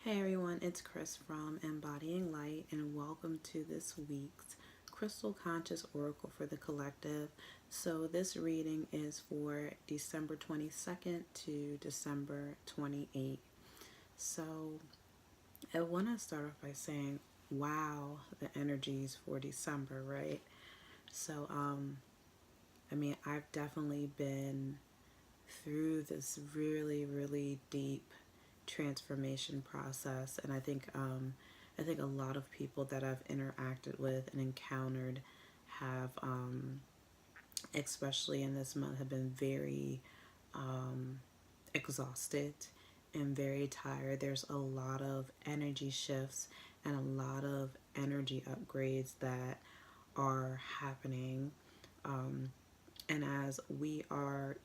Hey everyone, it's Chris from Embodying Light, and welcome to this week's Crystal Conscious Oracle for the Collective. So, this reading is for December 22nd to December 28th. So, I want to start off by saying, wow, the energies for December, right? So, I've definitely been through this really deep transformation process, and I think a lot of people that I've interacted with and encountered have, especially in this month, have been very exhausted and very tired. There's a lot of energy shifts and a lot of energy upgrades that are happening. And as we are,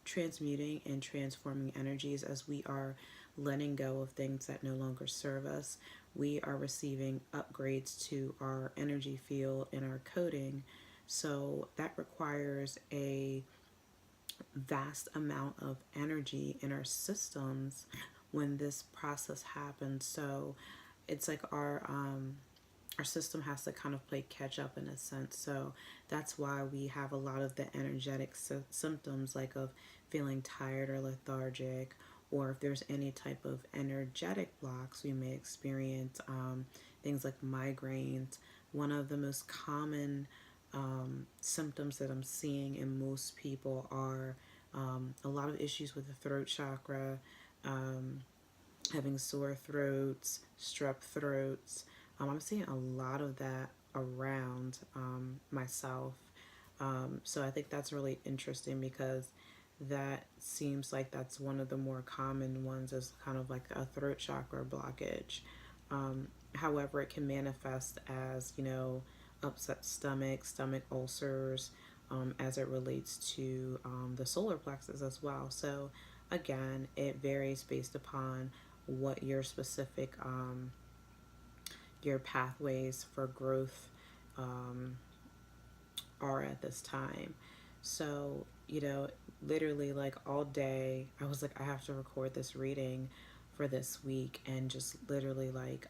transmuting and transforming energies, as we are letting go of things that no longer serve us, we are receiving upgrades to our energy field and our coding. So that requires a vast amount of energy in our systems when this process happens. So it's like our system has to kind of play catch up in a sense. So that's why we have a lot of the energetic symptoms, like of feeling tired or lethargic, or if there's any type of energetic blocks, we may experience things like migraines. One of the most common symptoms that I'm seeing in most people are a lot of issues with the throat chakra, um, having sore throats, strep throats. I'm seeing a lot of that around myself. So I think that's really interesting because that seems like that's one of the more common ones, is kind of like a throat chakra blockage. However, it can manifest as, upset stomach ulcers, as it relates to the solar plexus as well. So again, it varies based upon what your specific your pathways for growth um, are at this time. So, literally, like, all day, I was like, I have to record this reading for this week, and just literally, like,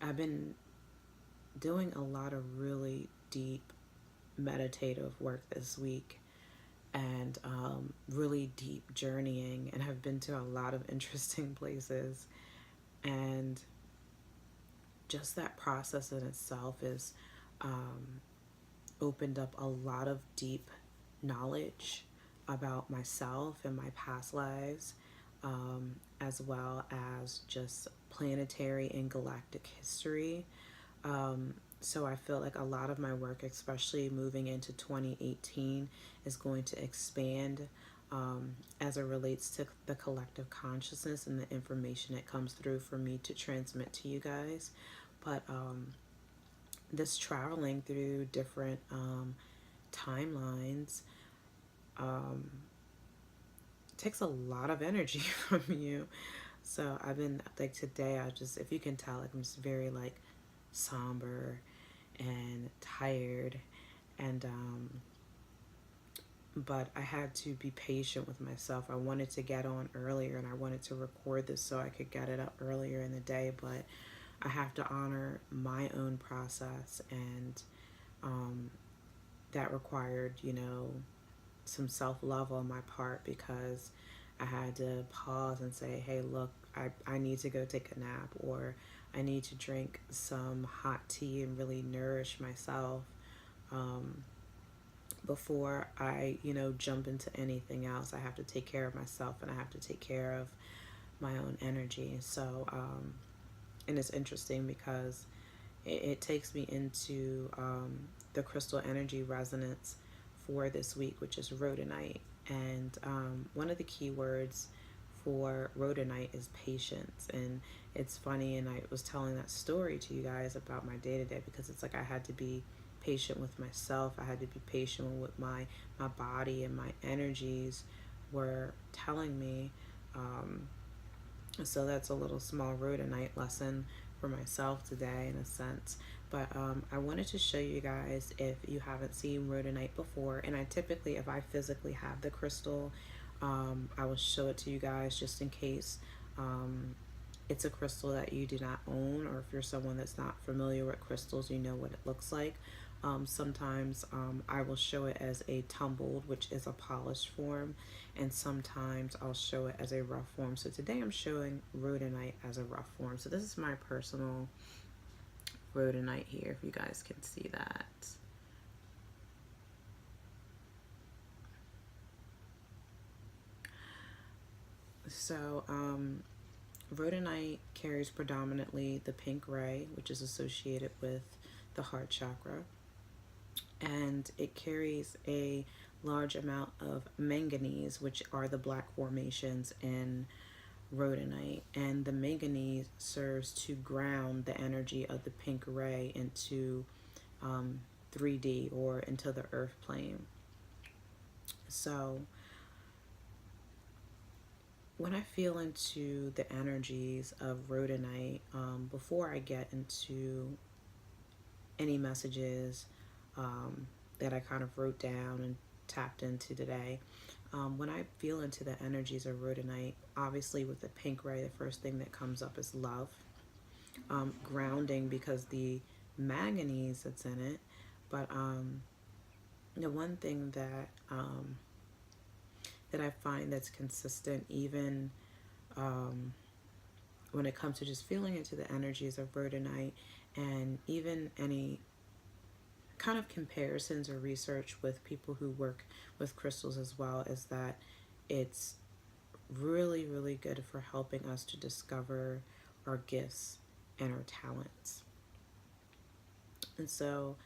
I've been doing a lot of really deep meditative work this week, and really deep journeying, and have been to a lot of interesting places. And just that process in itself is um, opened up a lot of deep knowledge about myself and my past lives, as well as just planetary and galactic history. So I feel like a lot of my work, especially moving into 2018, is going to expand as it relates to the collective consciousness and the information that comes through for me to transmit to you guys. But this traveling through different timelines um, takes a lot of energy from you. So I've been like, today, I just, if you can tell, like, I'm just very like somber and tired, and but I had to be patient with myself. I wanted to get on earlier, and I wanted to record this so I could get it up earlier in the day, but I have to honor my own process, and that required, some self-love on my part, because I had to pause and say, hey, look, I need to go take a nap, or I need to drink some hot tea and really nourish myself before I, jump into anything else. I have to take care of myself, and I have to take care of my own energy. So, and it's interesting because it takes me into the crystal energy resonance for this week, which is rhodonite. And one of the key words for rhodonite is patience. And it's funny, and I was telling that story to you guys about my day to day, because it's like I had to be patient with myself. I had to be patient with my body, and my energies were telling me. So that's a little small rhodonite lesson for myself today, in a sense. But I wanted to show you guys, if you haven't seen rhodonite before, and I typically, if I physically have the crystal, I will show it to you guys just in case It's a crystal that you do not own, or if you're someone that's not familiar with crystals, you know what it looks like. Sometimes I will show it as a tumbled, which is a polished form, and sometimes I'll show it as a rough form. So today I'm showing rhodonite as a rough form. So this is my personal rhodonite here, if you guys can see that. So rhodonite carries predominantly the pink ray, which is associated with the heart chakra, and it carries a large amount of manganese, which are the black formations in rhodonite, and the manganese serves to ground the energy of the pink ray into 3D, or into the earth plane. So when I feel into the energies of rhodonite, before I get into any messages that I kind of wrote down and tapped into today, when I feel into the energies of rhodonite, obviously with the pink ray, the first thing that comes up is love, grounding because the manganese that's in it. But the one thing that I find that's consistent, even when it comes to just feeling into the energies of rhodonite, and even any kind of comparisons or research with people who work with crystals as well, is that it's really, really good for helping us to discover our gifts and our talents. And so,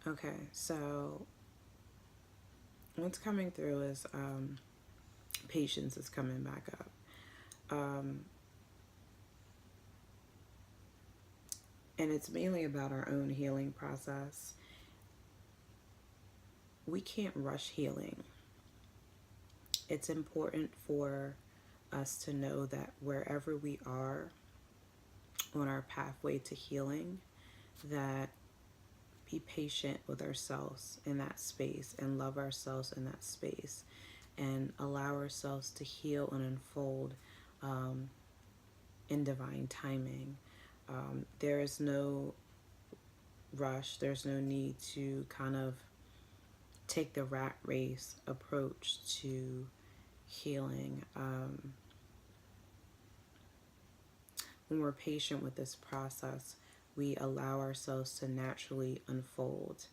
okay, so what's coming through is patience is coming back up. And it's mainly about our own healing process. We can't rush healing. It's important for us to know that wherever we are on our pathway to healing, that be patient with ourselves in that space and love ourselves in that space, and allow ourselves to heal and unfold in divine timing. There is no rush. There's no need to kind of take the rat race approach to healing. When we're patient with this process, we allow ourselves to naturally unfold.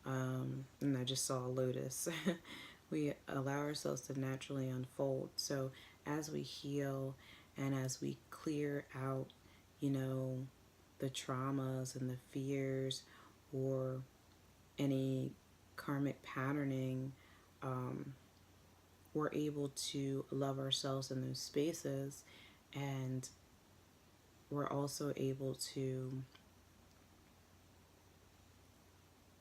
And I just saw a lotus. We allow ourselves to naturally unfold. So as we heal and as we clear out, the traumas and the fears, or any karmic patterning, we're able to love ourselves in those spaces, and we're also able to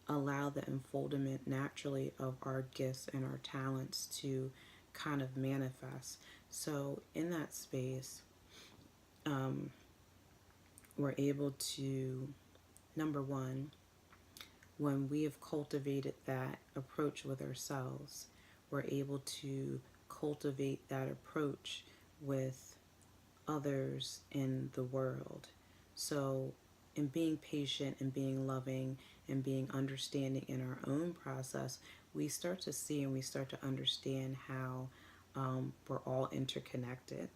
allow the unfoldment naturally of our gifts and our talents to kind of manifest. So in that space, we're able to, number one, when we have cultivated that approach with ourselves, we're able to cultivate that approach with others in the world. So in being patient and being loving and being understanding in our own process, we start to see and we start to understand how we're all interconnected.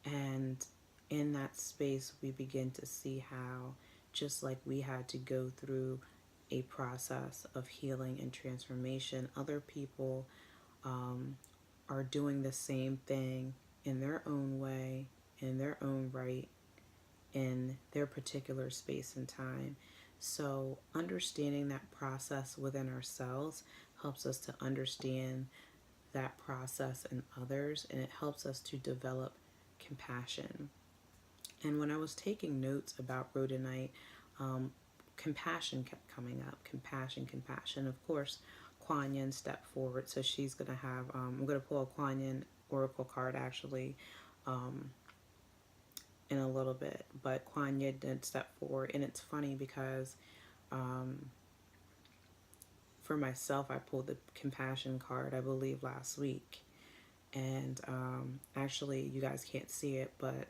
And in that space, we begin to see how, just like we had to go through a process of healing and transformation, other people are doing the same thing in their own way, in their own right, in their particular space and time. So understanding that process within ourselves helps us to understand that process in others, and it helps us to develop compassion. And when I was taking notes about rhodonite, compassion kept coming up. Compassion, compassion. Of course, Kuan Yin step forward. So she's going to have, I'm going to pull a Kuan Yin oracle card actually um, in a little bit. But Kuan Yin did step forward. And it's funny because um, for myself, I pulled the compassion card, I believe, last week. And actually, you guys can't see it, but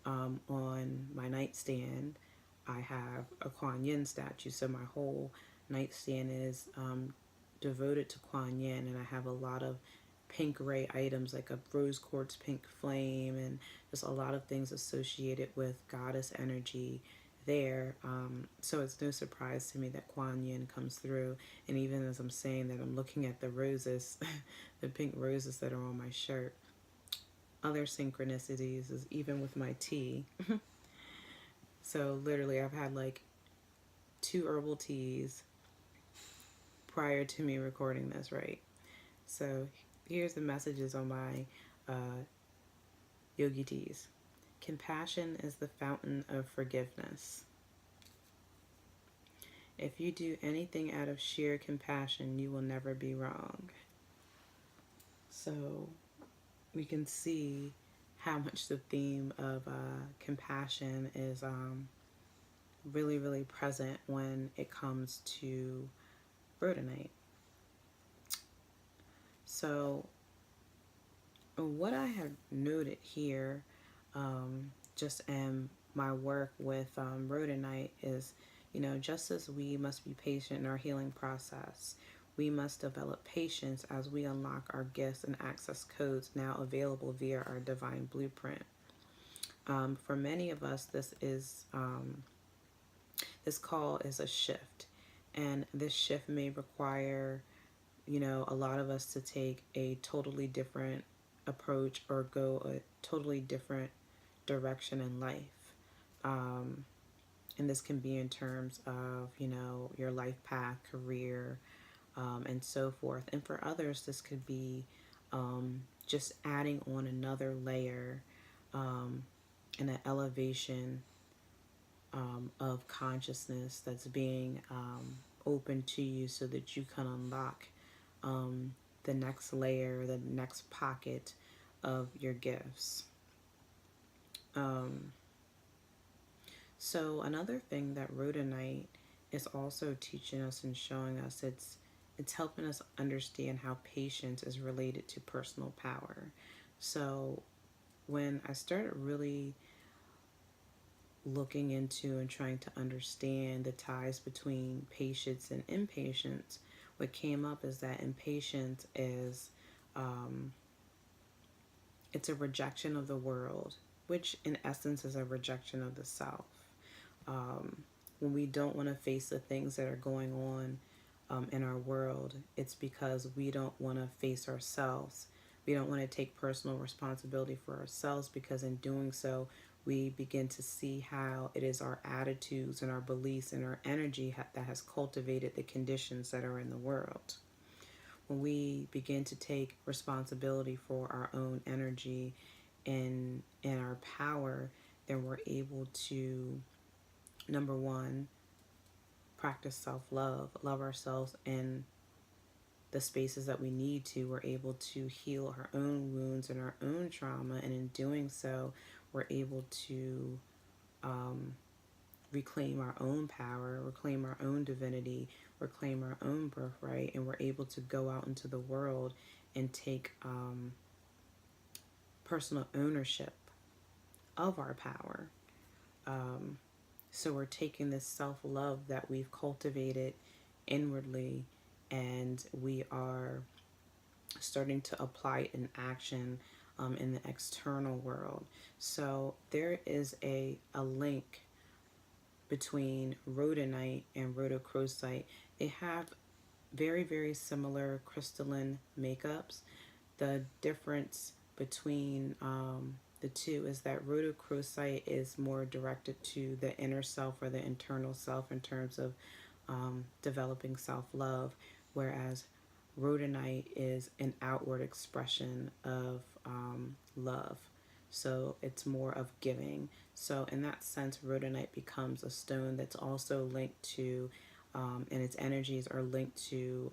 on my nightstand, I have a Kuan Yin statue. So my whole nightstand is devoted to Kuan Yin, and I have a lot of pink ray items like a rose quartz pink flame and just a lot of things associated with goddess energy there. So it's no surprise to me that Kuan Yin comes through. And even as I'm saying that, I'm looking at the roses, the pink roses that are on my shirt. Other synchronicities is even with my tea. So literally, I've had like 2 herbal teas prior to me recording this, right? So here's the messages on my yogi teas. Compassion is the fountain of forgiveness. If you do anything out of sheer compassion, you will never be wrong. So we can see how much the theme of compassion is really, really present when it comes to rhodonite. So what I have noted here, just in my work with rhodonite is, just as we must be patient in our healing process, we must develop patience as we unlock our gifts and access codes now available via our divine blueprint. For many of us, this call is a shift, and this shift may require, a lot of us to take a totally different approach or go a totally different direction in life. And this can be in terms of, your life path, career, and so forth. And for others, this could be just adding on another layer and an elevation of consciousness that's being open to you so that you can unlock the next layer, the next pocket of your gifts. So another thing that rhodonite is also teaching us and showing us, it's helping us understand how patience is related to personal power. So when I started really looking into and trying to understand the ties between patience and impatience, what came up is that impatience is it's a rejection of the world, which in essence is a rejection of the self. When we don't want to face the things that are going on in our world, it's because we don't want to face ourselves. We don't want to take personal responsibility for ourselves, because in doing so, we begin to see how it is our attitudes and our beliefs and our energy that has cultivated the conditions that are in the world. When we begin to take responsibility for our own energy and our power, then we're able to, number one, practice self-love, love ourselves in the spaces that we need to. We're able to heal our own wounds and our own trauma, and in doing so, we're able to reclaim our own power, reclaim our own divinity, reclaim our own birthright, and we're able to go out into the world and take personal ownership of our power. So we're taking this self-love that we've cultivated inwardly, and we are starting to apply it in action in the external world. So there is a link between rhodonite and rhodochrosite. They have very, very similar crystalline makeups. The difference between the two is that rhodochrosite is more directed to the inner self or the internal self in terms of developing self-love, whereas rhodonite is an outward expression of love. So it's more of giving. So in that sense, rhodonite becomes a stone that's also linked to, and its energies are linked to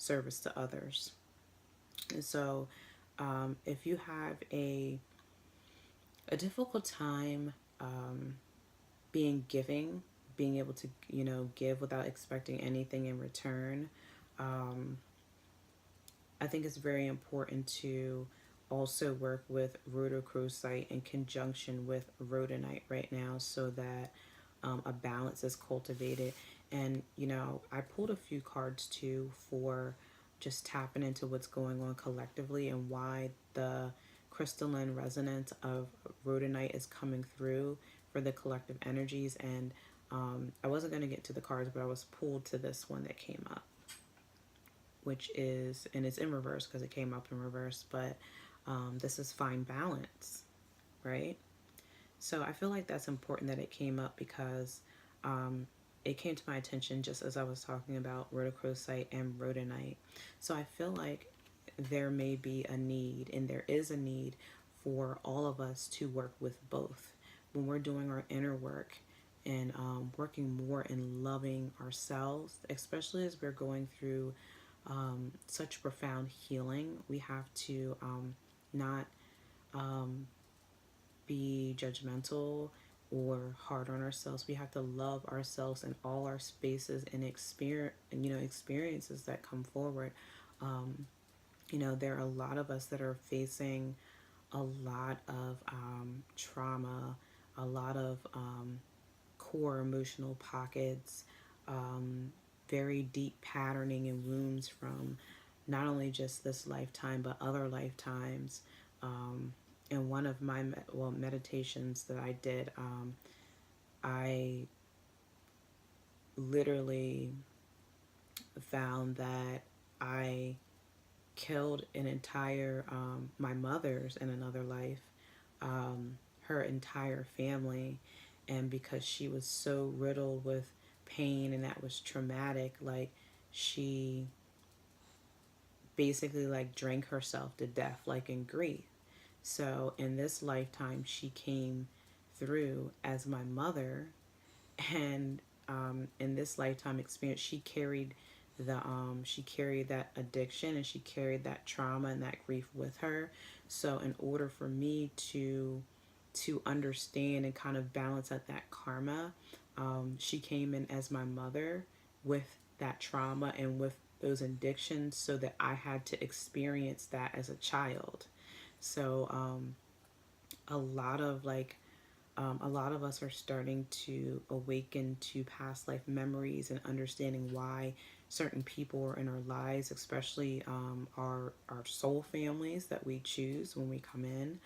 service to others. And so if you have a difficult time being giving, being able to, give without expecting anything in return, um, I think it's very important to also work with rhodochrosite in conjunction with rhodonite right now, so that a balance is cultivated. And, I pulled a few cards too for just tapping into what's going on collectively and why the crystalline resonance of rhodonite is coming through for the collective energies. And I wasn't going to get to the cards, but I was pulled to this one that came up, which is, and it's in reverse because it came up in reverse, but this is fine balance, right? So I feel like that's important that it came up because it came to my attention just as I was talking about rhodochrosite and rhodonite. So I feel like there may be a need, and there is a need for all of us to work with both when we're doing our inner work, and working more in loving ourselves, especially as we're going through such profound healing. We have to not be judgmental or hard on ourselves. We have to love ourselves in all our spaces and experiences that come forward. There are a lot of us that are facing a lot of trauma, a lot of core emotional pockets, very deep patterning and wounds from not only just this lifetime but other lifetimes. In one of my meditations that I did, I literally found that I killed an entire my mother's in another life, her entire family, and because she was so riddled with pain and that was traumatic, like she basically like drank herself to death, like in grief. So in this lifetime, she came through as my mother, and in this lifetime experience, she carried that addiction, and she carried that trauma and that grief with her. So in order for me to understand and kind of balance out that karma, she came in as my mother with that trauma and with those addictions, so that I had to experience that as a child. So a lot of a lot of us are starting to awaken to past life memories and understanding why certain people are in our lives, especially our soul families that we choose when we come in.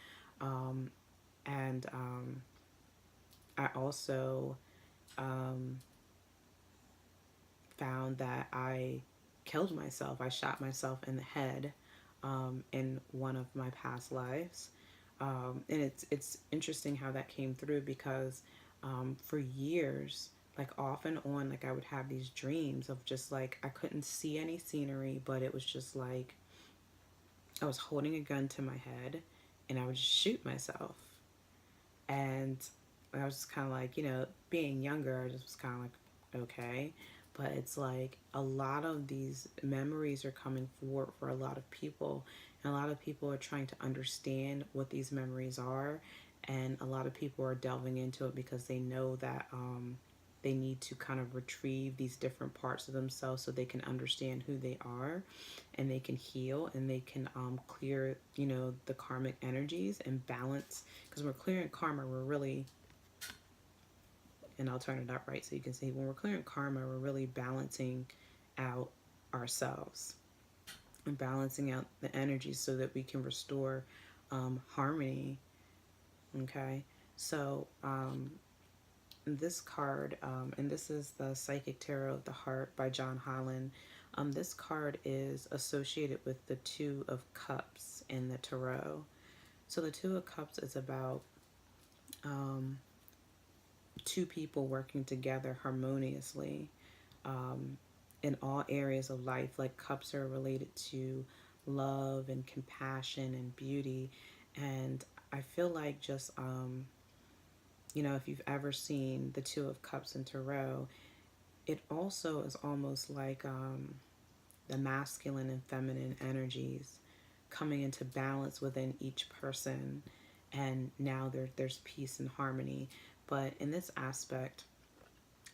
And I also found that I killed myself. I shot myself in the head in one of my past lives. And it's interesting how that came through because for years, like off and on, like I would have these dreams of just like I couldn't see any scenery, but it was just like I was holding a gun to my head and I would just shoot myself. And I was just kind of like, being younger, I just was kind of like, okay. But it's like a lot of these memories are coming forward for a lot of people. And a lot of people are trying to understand what these memories are. And a lot of people are delving into it because they know that they need to kind of retrieve these different parts of themselves so they can understand who they are, and they can heal, and they can clear, the karmic energies and balance. Because we're clearing karma, we're really, and I'll turn it up right so you can see, when we're clearing karma, we're really balancing out ourselves and balancing out the energies so that we can restore harmony. Okay, so this card, and this is the Psychic Tarot of the Heart by John Holland. This card is associated with the Two of Cups in the Tarot. So the Two of Cups is about two people working together harmoniously in all areas of life. Like cups are related to love and compassion and beauty. And I feel like just, if you've ever seen the Two of Cups in Tarot, it also is almost like the masculine and feminine energies coming into balance within each person, and now there's peace and harmony. But in this aspect,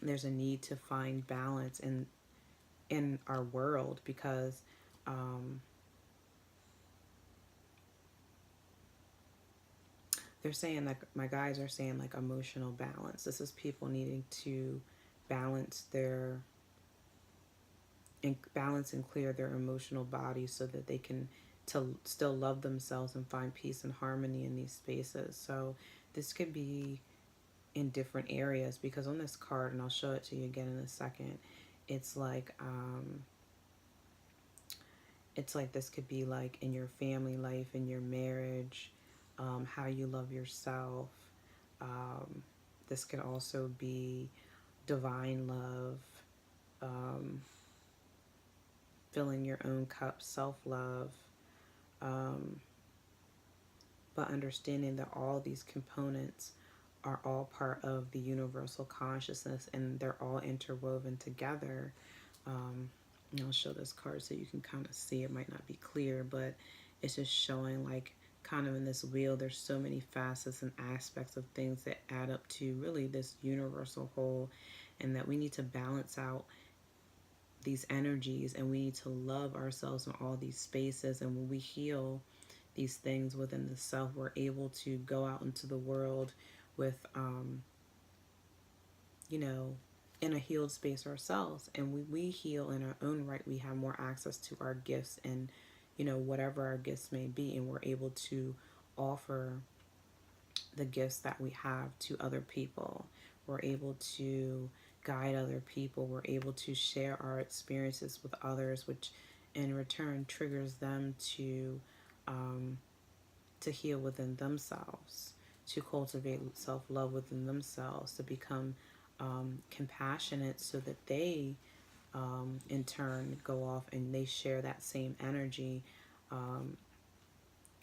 there's a need to find balance in our world, because they're saying, like, my guys are saying, like, emotional balance. This is people needing to balance their balance and clear their emotional body so that they can to still love themselves and find peace and harmony in these spaces. So this could be in different areas, because on this card, and I'll show it to you again in a second, it's like this could be like in your family life, in your marriage, how you love yourself. This could also be divine love, filling your own cup, self-love, but understanding that all these components are all part of the universal consciousness, and they're all interwoven together. And I'll show this card so you can kind of see. It might not be clear, but it's just showing, like, kind of in this wheel, there's so many facets and aspects of things that add up to really this universal whole, and that we need to balance out these energies, and we need to love ourselves in all these spaces. And when we heal these things within the self, we're able to go out into the world with you know, in a healed space ourselves. And we heal in our own right, we have more access to our gifts, and whatever our gifts may be, and we're able to offer the gifts that we have to other people. We're able to guide other people. We're able to share our experiences with others, which in return triggers them to heal within themselves, to cultivate self-love within themselves, to become compassionate, so that they in turn go off and they share that same energy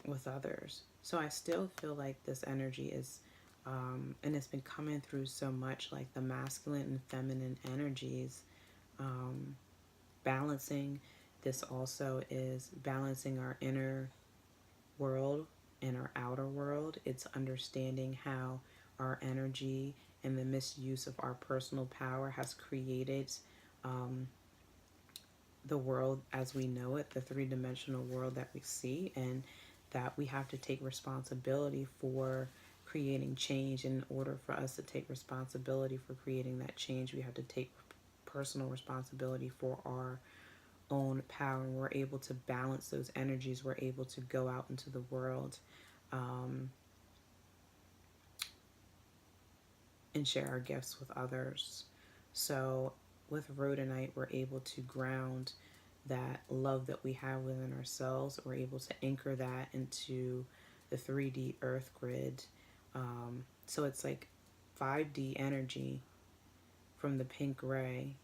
with others. So I still feel like this energy is, and it's been coming through so much, like the masculine and feminine energies, balancing. This also is balancing our inner world and our outer world. It's understanding how our energy and the misuse of our personal power has created the world as we know it, the three-dimensional world that we see, and that we have to take responsibility for creating change. In order for us to take responsibility for creating that change, we have to take personal responsibility for our own power. And we're able to balance those energies. We're able to go out into the world and share our gifts with others. So with rhodonite, we're able to ground that love that we have within ourselves. We're able to anchor that into the 3D earth grid. So it's like 5D energy from the pink ray,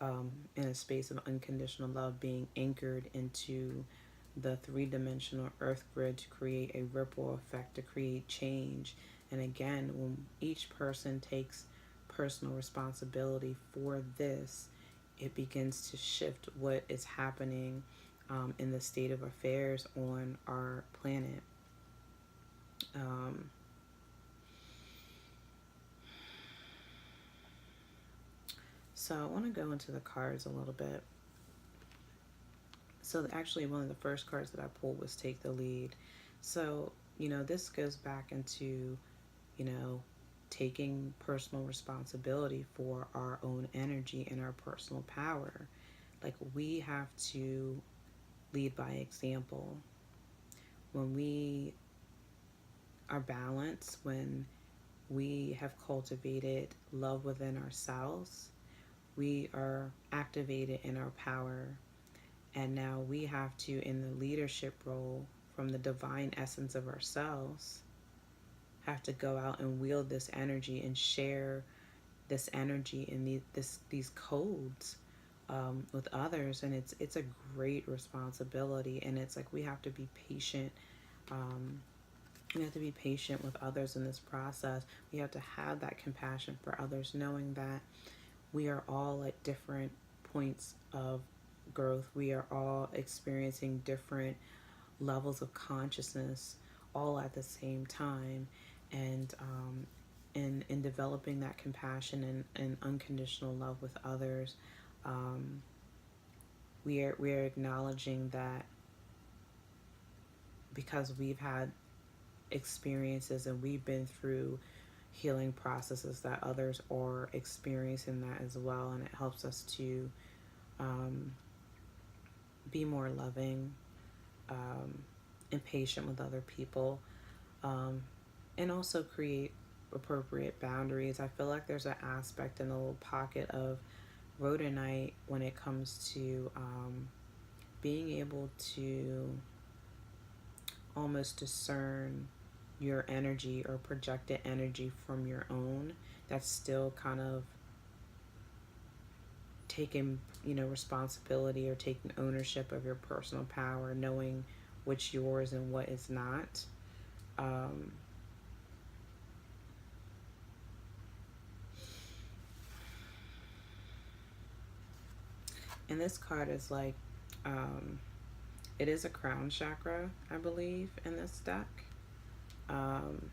in a space of unconditional love, being anchored into the three-dimensional earth grid to create a ripple effect, to create change. And again, when each person takes personal responsibility for this, it begins to shift what is happening in the state of affairs on our planet. So I want to go into the cards a little bit. So actually, one of the first cards that I pulled was Take the Lead. So, this goes back into, taking personal responsibility for our own energy and our personal power. Like, we have to lead by example. When we are balanced, when we have cultivated love within ourselves, we are activated in our power. And now we have to, in the leadership role, from the divine essence of ourselves, have to go out and wield this energy and share this energy and these codes with others. And it's a great responsibility. And it's like we have to be patient. We have to be patient with others in this process. We have to have that compassion for others, knowing that we are all at different points of growth. We are all experiencing different levels of consciousness all at the same time. And in developing that compassion and unconditional love with others, um, we are acknowledging that because we've had experiences and we've been through healing processes, that others are experiencing that as well, and it helps us to um, be more loving, um, and patient with other people, um, and also create appropriate boundaries. I feel like there's an aspect in a little pocket of rhodonite when it comes to being able to almost discern your energy or projected energy from your own, that's still kind of taking, responsibility or taking ownership of your personal power, knowing what's yours and what is not. um, and this card is like, um, it is a crown chakra, I believe, in this deck. um,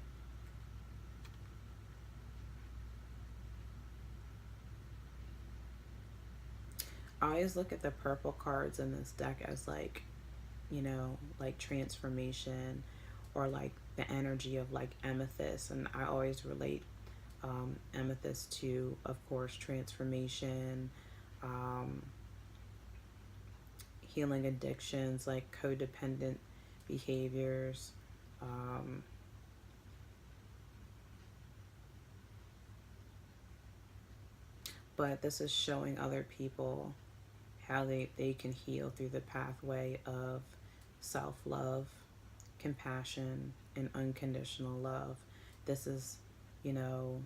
I always look at the purple cards in this deck as like, like transformation, or like the energy of like amethyst. And I always relate amethyst to, of course, transformation, um, healing addictions, like codependent behaviors. Um, but this is showing other people how they can heal through the pathway of self-love, compassion, and unconditional love. This is, you know,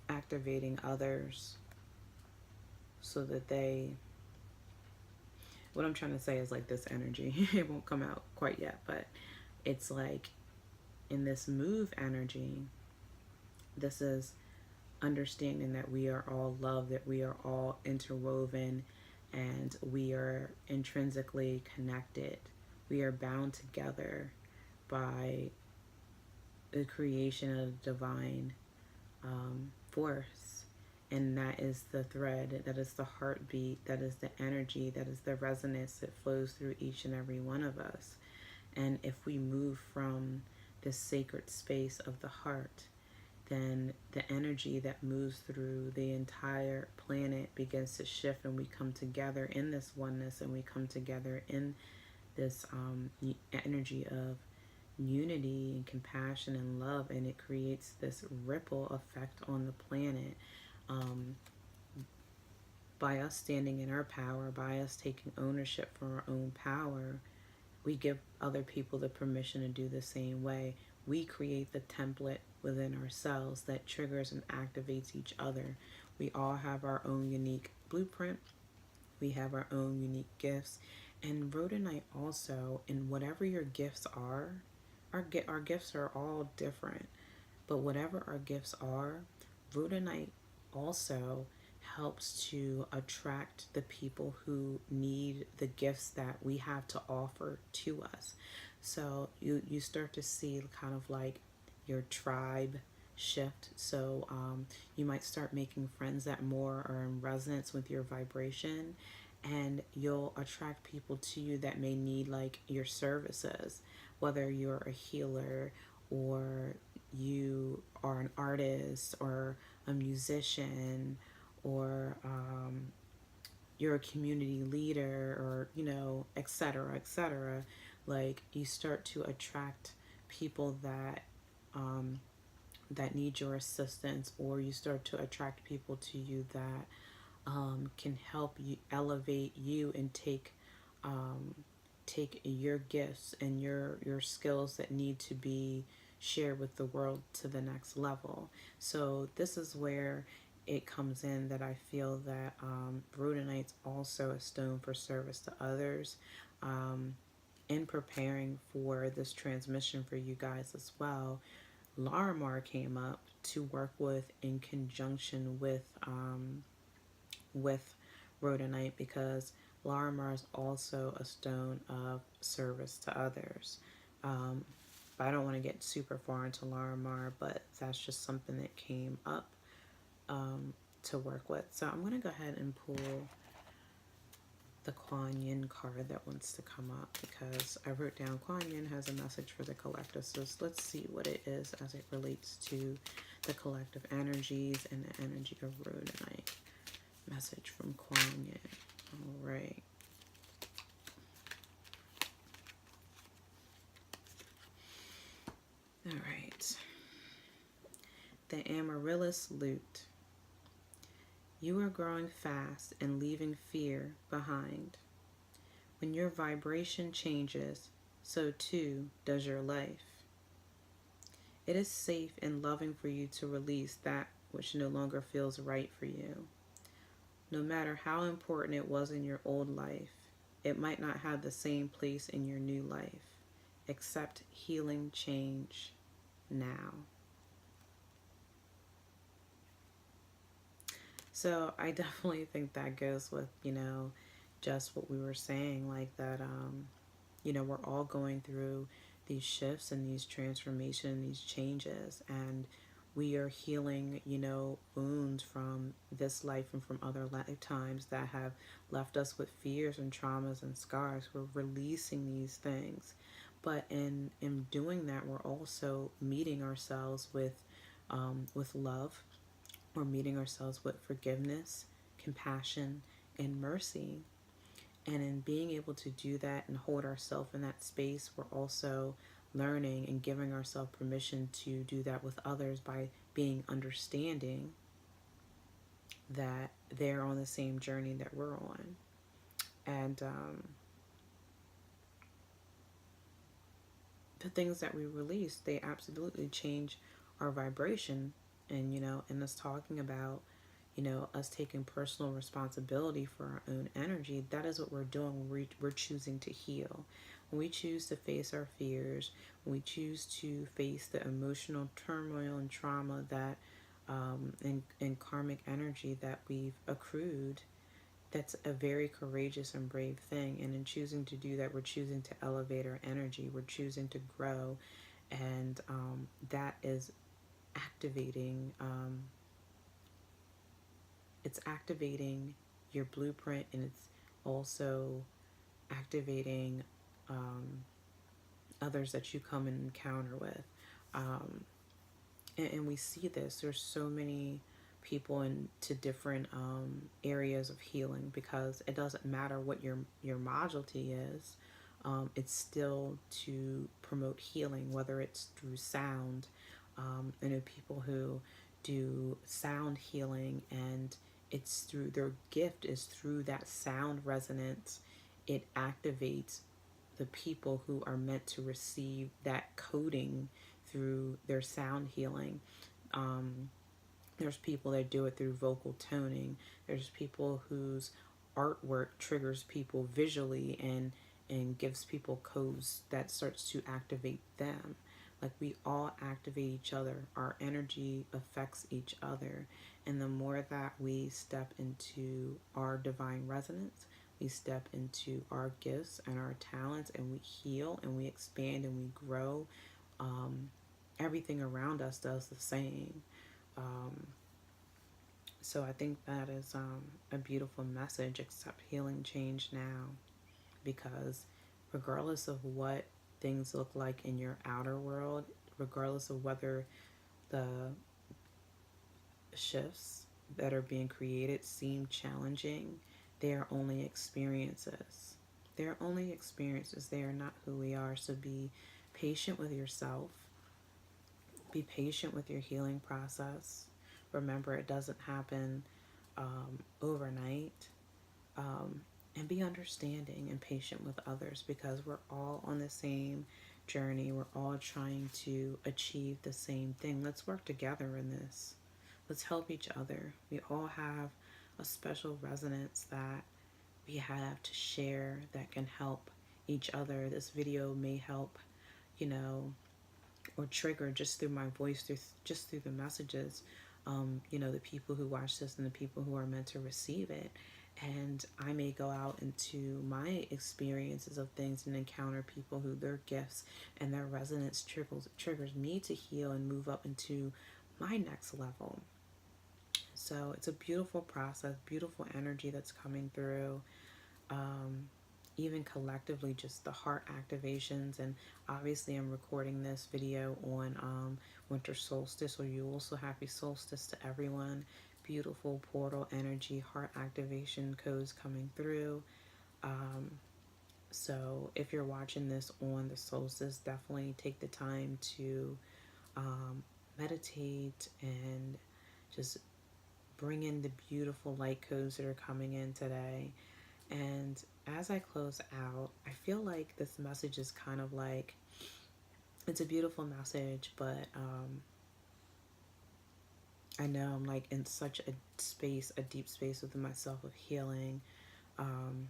activating others so that they, what I'm trying to say is like this energy, it won't come out quite yet, but it's like in this move energy, this is understanding that we are all love, that we are all interwoven, and we are intrinsically connected. We are bound together by the creation of divine force. And that is the thread, that is the heartbeat, that is the energy, that is the resonance that flows through each and every one of us. And if we move from this sacred space of the heart, then the energy that moves through the entire planet begins to shift, and we come together in this oneness, and we come together in this energy of unity and compassion and love, and it creates this ripple effect on the planet. um, by us standing in our power, by us taking ownership for our own power, we give other people the permission to do the same way. We create the template within ourselves that triggers and activates each other. We all have our own unique blueprint. We have our own unique gifts. And rhodonite also, in whatever your gifts are, our gifts are all different. But whatever our gifts are, rhodonite also helps to attract the people who need the gifts that we have to offer to us. So you start to see kind of like your tribe shift. So you might start making friends that more are in resonance with your vibration, and you'll attract people to you that may need like your services, whether you're a healer, or you are an artist, or a musician, or you're a community leader, or etc., etc. Like, you start to attract people that need your assistance, or you start to attract people to you that can help you elevate you and um, take your gifts and your skills that need to be shared with the world to the next level. So this is where it comes in that I feel that rhodonite's also a stone for service to others. In preparing for this transmission for you guys as well, Larimar came up to work with in conjunction with with rhodonite, because Larimar is also a stone of service to others. But I don't want to get super far into Larimar, but that's just something that came up to work with. So I'm going to go ahead and pull the Kuan Yin card that wants to come up, because I wrote down Kuan Yin has a message for the collective. So let's see what it is as it relates to the collective energies and the energy of rhodonite. Message from Kuan Yin. All right. All right. The Amaryllis Lute. You are growing fast and leaving fear behind. When your vibration changes, so too does your life. It is safe and loving for you to release that which no longer feels right for you. No matter how important it was in your old life, it might not have the same place in your new life. Accept healing change now. So I definitely think that goes with, just what we were saying, like that, we're all going through these shifts and these transformations, these changes, and we are healing, wounds from this life and from other lifetimes that have left us with fears and traumas and scars. We're releasing these things. But in doing that, we're also meeting ourselves with love. We're meeting ourselves with forgiveness, compassion, and mercy. And in being able to do that and hold ourselves in that space, we're also learning and giving ourselves permission to do that with others by being understanding that they're on the same journey that we're on. And the things that we release, they absolutely change our vibration. And, and us talking about, us taking personal responsibility for our own energy, that is what we're doing when we're choosing to heal. When we choose to face our fears, when we choose to face the emotional turmoil and trauma that, and karmic energy that we've accrued, that's a very courageous and brave thing. And in choosing to do that, we're choosing to elevate our energy. We're choosing to grow. And that is activating, it's activating your blueprint, and it's also activating others that you come and encounter with. And we see this. There's so many people into different areas of healing, because it doesn't matter what your modality is. It's still to promote healing, whether it's through sound. I know people who do sound healing, and it's through their gift is through that sound resonance. It activates the people who are meant to receive that coding through their sound healing. There's people that do it through vocal toning. There's people whose artwork triggers people visually and gives people codes that starts to activate them. Like, we all activate each other. Our energy affects each other. And the more that we step into our divine resonance, we step into our gifts and our talents, and we heal and we expand and we grow. Everything around us does the same. So I think that is a beautiful message. Accept healing change now, because regardless of what things look like in your outer world, regardless of whether the shifts that are being created seem challenging, they are only experiences. They are only experiences. They are not who we are. So be patient with yourself. Be patient with your healing process. Remember, it doesn't happen overnight. And be understanding and patient with others, because we're all on the same journey. We're all trying to achieve the same thing. Let's work together in this. Let's help each other. We all have a special resonance that we have to share that can help each other. This video may help, or trigger just through my voice, just through the messages, you know, the people who watch this and the people who are meant to receive it. And I may go out into my experiences of things and encounter people who their gifts and their resonance triggers me to heal and move up into my next level. So it's a beautiful process, beautiful energy that's coming through. Um, Even collectively, just the heart activations. And obviously, I'm recording this video on winter solstice or Yule, so happy solstice to everyone. Beautiful portal energy, heart activation codes coming through. Um, so if you're watching this on the solstice, definitely take the time to meditate and just bring in the beautiful light codes that are coming in today. And as I close out, I feel like this message is kind of like, it's a beautiful message, but I know I'm like in such a space, a deep space within myself of healing. Um,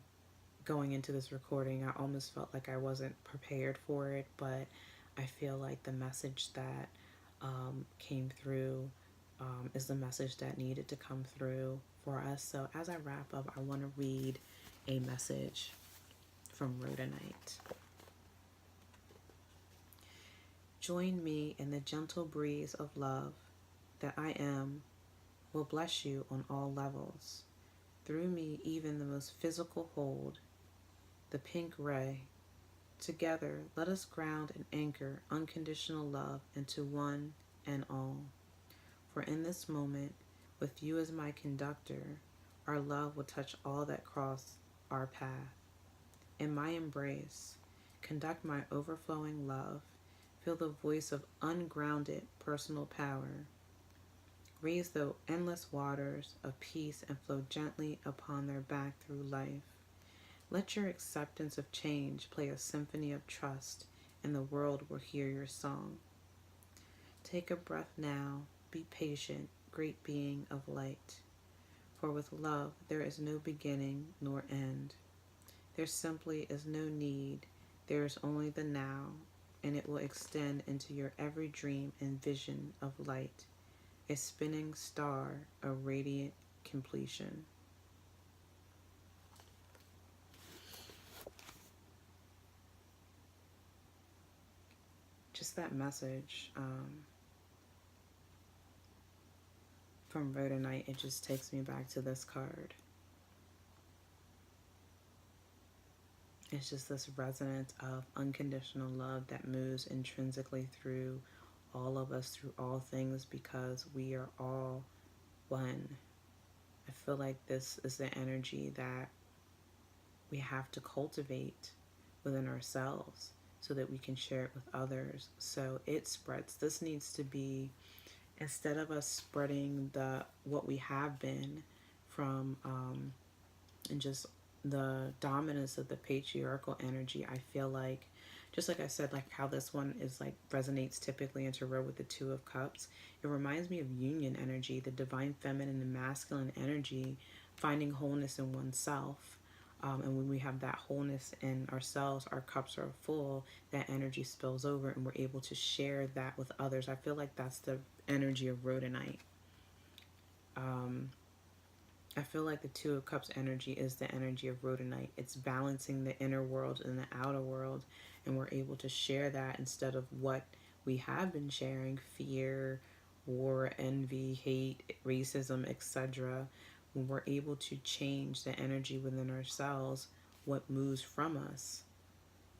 Going into this recording, I almost felt like I wasn't prepared for it, but I feel like the message that came through is the message that needed to come through for us. So as I wrap up, I want to read a message from Rhodonite. Join me in the gentle breeze of love that I am will bless you on all levels. Through me, even the most physical hold, the pink ray. Together, let us ground and anchor unconditional love into one and all. For in this moment, with you as my conductor, our love will touch all that cross our path. In my embrace, conduct my overflowing love. Feel the voice of ungrounded personal power. Raise the endless waters of peace and flow gently upon their back through life. Let your acceptance of change play a symphony of trust, and the world will hear your song. Take a breath now. Be patient, great being of light. For with love there is no beginning nor end. There simply is no need. There is only the now, and it will extend into your every dream and vision of light, a spinning star, a radiant completion. Just that message from Rhodonite, it just takes me back to this card. It's just this resonance of unconditional love that moves intrinsically through all of us, through all things, because we are all one. I feel like this is the energy that we have to cultivate within ourselves so that we can share it with others. So it spreads. This needs to be, instead of us spreading what we have been from and just the dominance of the patriarchal energy, I feel like, just like I said, like how this one is like resonates typically into row with the Two of Cups, it reminds me of union energy, the divine feminine and masculine energy, finding wholeness in oneself. And when we have that wholeness in ourselves, our cups are full, that energy spills over and we're able to share that with others. I feel like that's the energy of Rhodonite. I feel like the Two of Cups energy is the energy of Rhodonite. It's balancing the inner world and the outer world, and we're able to share that instead of what we have been sharing, fear, war, envy, hate, racism, etc. When we're able to change the energy within ourselves, what moves from us,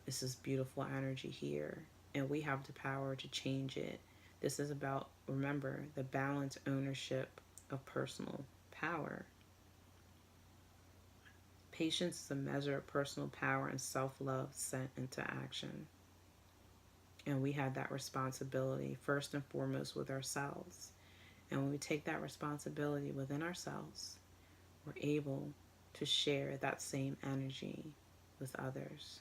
this is beautiful energy here, and we have the power to change it. This is about, remember, the balanced ownership of personal power. Patience is a measure of personal power and self-love sent into action. And we have that responsibility first and foremost with ourselves. And when we take that responsibility within ourselves, we're able to share that same energy with others.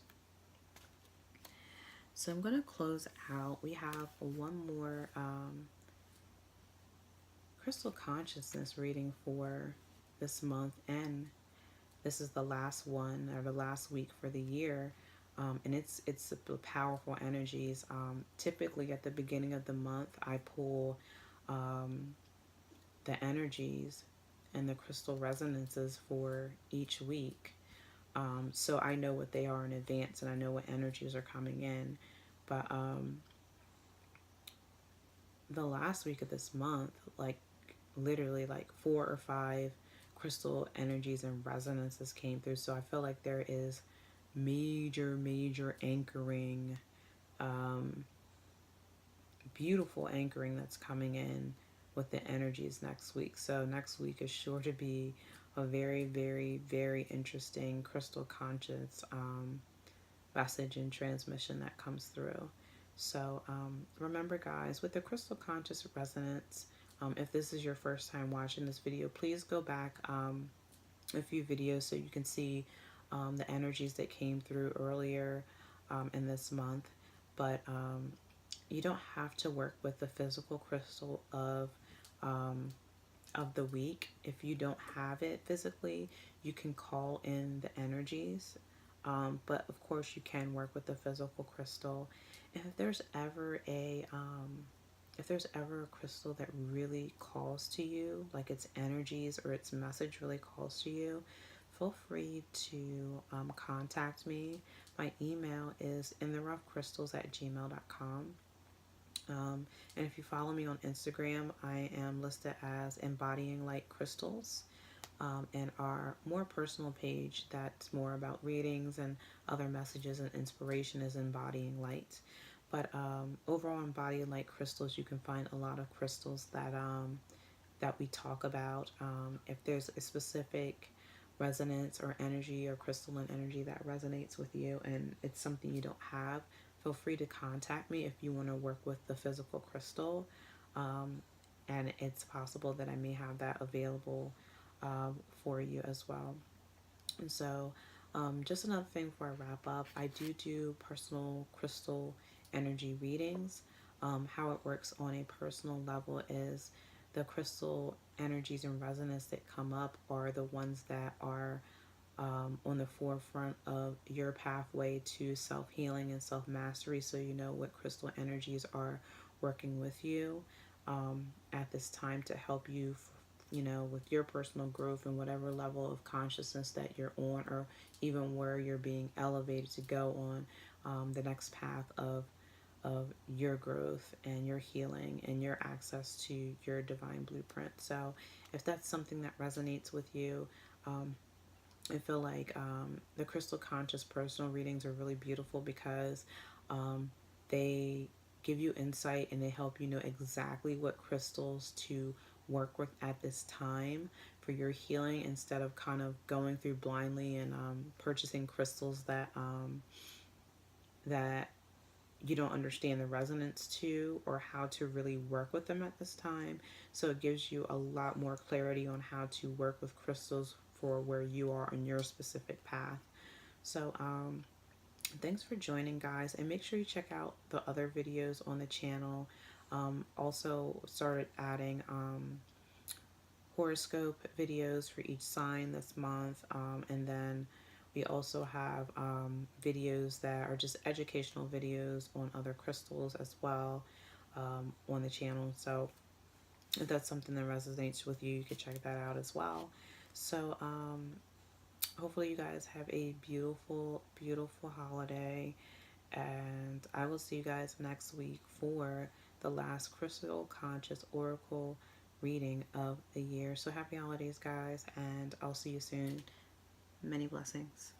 So I'm going to close out. We have one more crystal consciousness reading for this month, and this is the last one, or the last week for the year, and it's powerful energies. Typically at the beginning of the month, I pull the energies and the crystal resonances for each week. So I know what they are in advance, and I know what energies are coming in. But the last week of this month, like literally like 4 or 5 crystal energies and resonances came through. So I feel like there is major anchoring, um, beautiful anchoring that's coming in with the energies next week. So next week is sure to be a very interesting crystal conscious message and transmission that comes through. So remember, guys, with the crystal conscious resonance, if this is your first time watching this video, please go back a few videos so you can see the energies that came through earlier in this month. But you don't have to work with the physical crystal um, of the week. If you don't have it physically, you can call in the energies. But of course, you can work with the physical crystal. And if there's ever a crystal that really calls to you, like its energies or its message really calls to you, feel free to contact me. My email is intherroughcrystals@gmail.com. And if you follow me on Instagram, I am listed as embodyinglightcrystals. And our more personal page that's more about readings and other messages and inspiration is Embodying Light. But overall, Embodying Light Crystals, you can find a lot of crystals that we talk about. If there's a specific resonance or energy or crystalline energy that resonates with you and it's something you don't have, feel free to contact me if you want to work with the physical crystal. And it's possible that I may have that available for you as well. And so, just another thing before I wrap up, I do personal crystal energy readings. How it works on a personal level is the crystal energies and resonance that come up are the ones that are on the forefront of your pathway to self-healing and self-mastery, so you know what crystal energies are working with you at this time to help you, with your personal growth and whatever level of consciousness that you're on, or even where you're being elevated to go on the next path of your growth and your healing and your access to your divine blueprint. So if that's something that resonates with you, I feel like the crystal conscious personal readings are really beautiful because they give you insight and they help you know exactly what crystals to work with at this time for your healing, instead of kind of going through blindly and purchasing crystals that you don't understand the resonance to or how to really work with them at this time. So it gives you a lot more clarity on how to work with crystals for where you are on your specific path. So thanks for joining, guys, and make sure you check out the other videos on the channel. Also started adding horoscope videos for each sign this month, and then we also have videos that are just educational videos on other crystals as well on the channel. So if that's something that resonates with you, you can check that out as well. So hopefully you guys have a beautiful holiday, and I will see you guys next week for the last crystal conscious oracle reading of the year. So happy holidays, guys, and I'll see you soon. Many blessings.